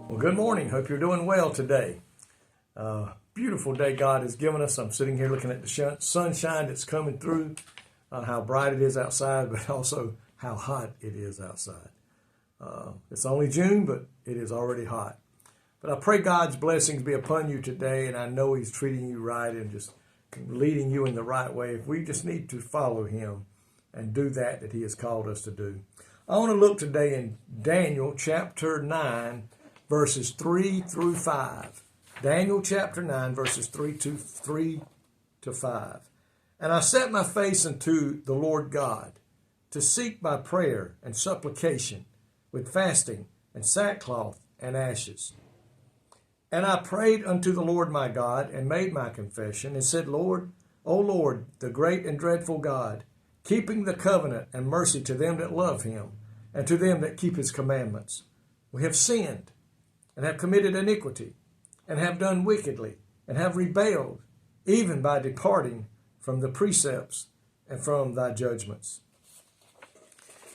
Well, good morning. Hope you're doing well today. Beautiful day God has given us. I'm sitting here looking at the sunshine that's coming through, how bright it is outside, but also how hot it is outside. It's only June, but it is already hot. But I pray God's blessings be upon you today, and I know He's treating you right and just leading you in the right way. If we just need to follow Him and do that He has called us to do. I want to look today in Daniel chapter 9, verses 3 through 5. Daniel chapter 9, verses 3 to 5. And I set my face unto the Lord God, to seek by prayer and supplication, with fasting and sackcloth and ashes. And I prayed unto the Lord my God, and made my confession, and said, Lord, O Lord, the great and dreadful God, keeping the covenant and mercy to them that love Him, and to them that keep His commandments. We have sinned, and have committed iniquity, and have done wickedly, and have rebelled, even by departing from the precepts and from thy judgments.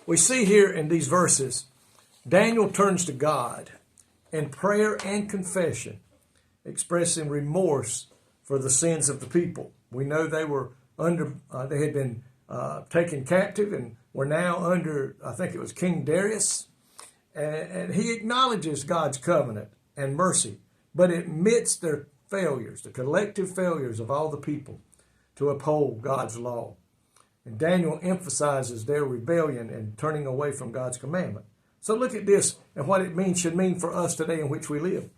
We see here in these verses, Daniel turns to God in prayer and confession, expressing remorse for the sins of the people. We know they were they had been taken captive and were now under, I think it was King Darius. And he acknowledges God's covenant and mercy, but admits their failures, the collective failures of all the people to uphold God's law. And Daniel emphasizes their rebellion and turning away from God's commandment. So look at this and what it should mean for us today in which we live.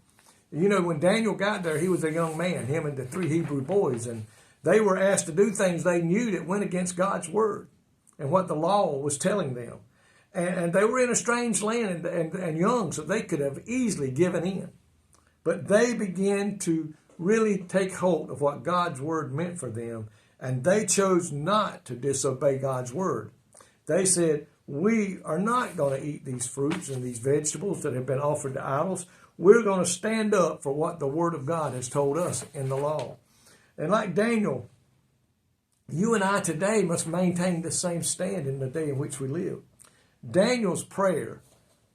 You know, when Daniel got there, he was a young man, him and the 3 Hebrew boys, and they were asked to do things they knew that went against God's word and what the law was telling them. And they were in a strange land and young, so they could have easily given in. But they began to really take hold of what God's word meant for them, and they chose not to disobey God's word. They said, we are not going to eat these fruits and these vegetables that have been offered to idols. We're going to stand up for what the word of God has told us in the law. And like Daniel, you and I today must maintain the same stand in the day in which we live. Daniel's prayer,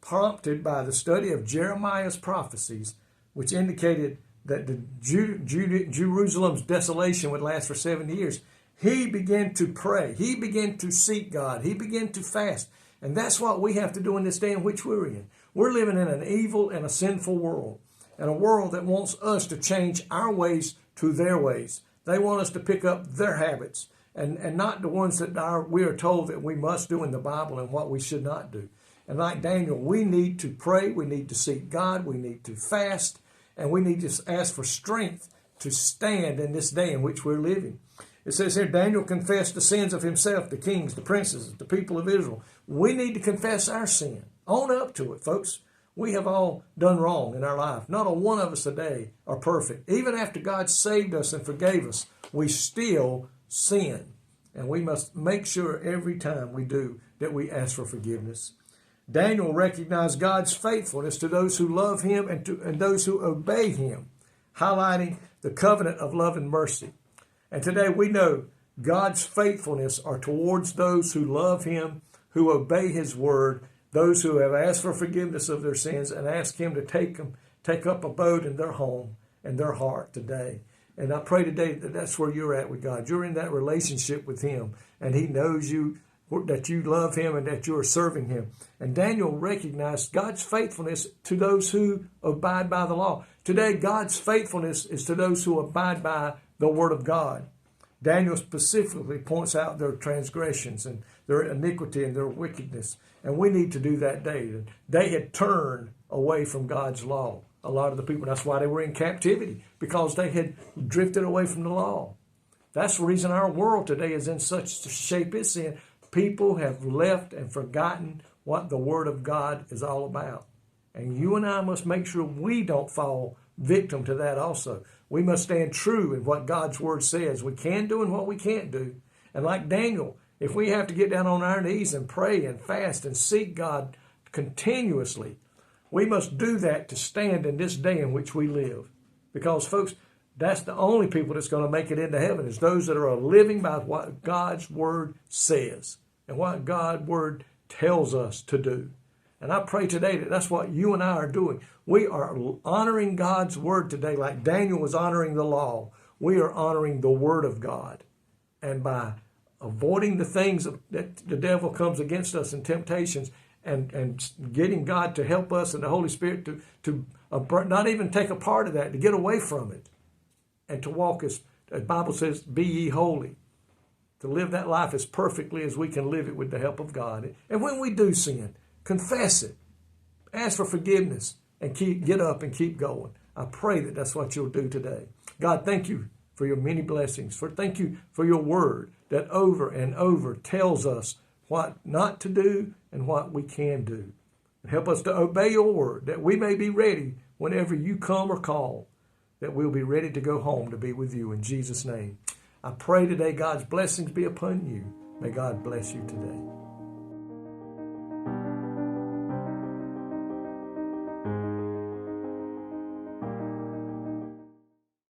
prompted by the study of Jeremiah's prophecies, which indicated that Jerusalem's desolation would last for 70 years, he began to pray. He began to seek God. He began to fast. And that's what we have to do in this day in which we're in. We're living in an evil and a sinful world, and a world that wants us to change our ways to their ways. They want us to pick up their habits, and not the ones that we are told that we must do in the Bible and what we should not do. And like Daniel, we need to pray, we need to seek God, we need to fast, and we need to ask for strength to stand in this day in which we're living. It says here, Daniel confessed the sins of himself, the kings, the princes, the people of Israel. We need to confess our sin. Own up to it, folks. We have all done wrong in our life. Not a one of us today are perfect. Even after God saved us and forgave us, we still sin. And we must make sure every time we do that we ask for forgiveness. Daniel recognized God's faithfulness to those who love Him and those who obey Him, highlighting the covenant of love and mercy. And today we know God's faithfulness are towards those who love Him, who obey His word, those who have asked for forgiveness of their sins and ask Him to take up abode in their home and their heart today. And I pray today that that's where you're at with God. You're in that relationship with Him, and He knows you, that you love Him and that you are serving Him. And Daniel recognized God's faithfulness to those who abide by the law. Today, God's faithfulness is to those who abide by the Word of God. Daniel specifically points out their transgressions and their iniquity and their wickedness. And we need to do that day. They had turned away from God's law. A lot of the people, that's why they were in captivity, because they had drifted away from the law. That's the reason our world today is in such shape it's in. People have left and forgotten what the Word of God is all about. And you and I must make sure we don't fall victim to that also. We must stand true in what God's Word says. We can do and what we can't do. And like Daniel, if we have to get down on our knees and pray and fast and seek God continuously, we must do that to stand in this day in which we live. Because, folks, that's the only people that's going to make it into heaven, is those that are living by what God's Word says and what God's Word tells us to do. And I pray today that that's what you and I are doing. We are honoring God's word today like Daniel was honoring the law. We are honoring the word of God. And by avoiding the things that the devil comes against us in temptations and getting God to help us and the Holy Spirit to not even take a part of that, to get away from it and to walk as the Bible says, be ye holy. To live that life as perfectly as we can live it with the help of God. And when we do sin, confess it. Ask for forgiveness and get up and keep going. I pray that that's what you'll do today. God, thank you for your many blessings. Thank you for your word that over and over tells us what not to do and what we can do. And help us to obey your word, that we may be ready whenever you come or call, that we'll be ready to go home to be with you in Jesus' name. I pray today God's blessings be upon you. May God bless you today.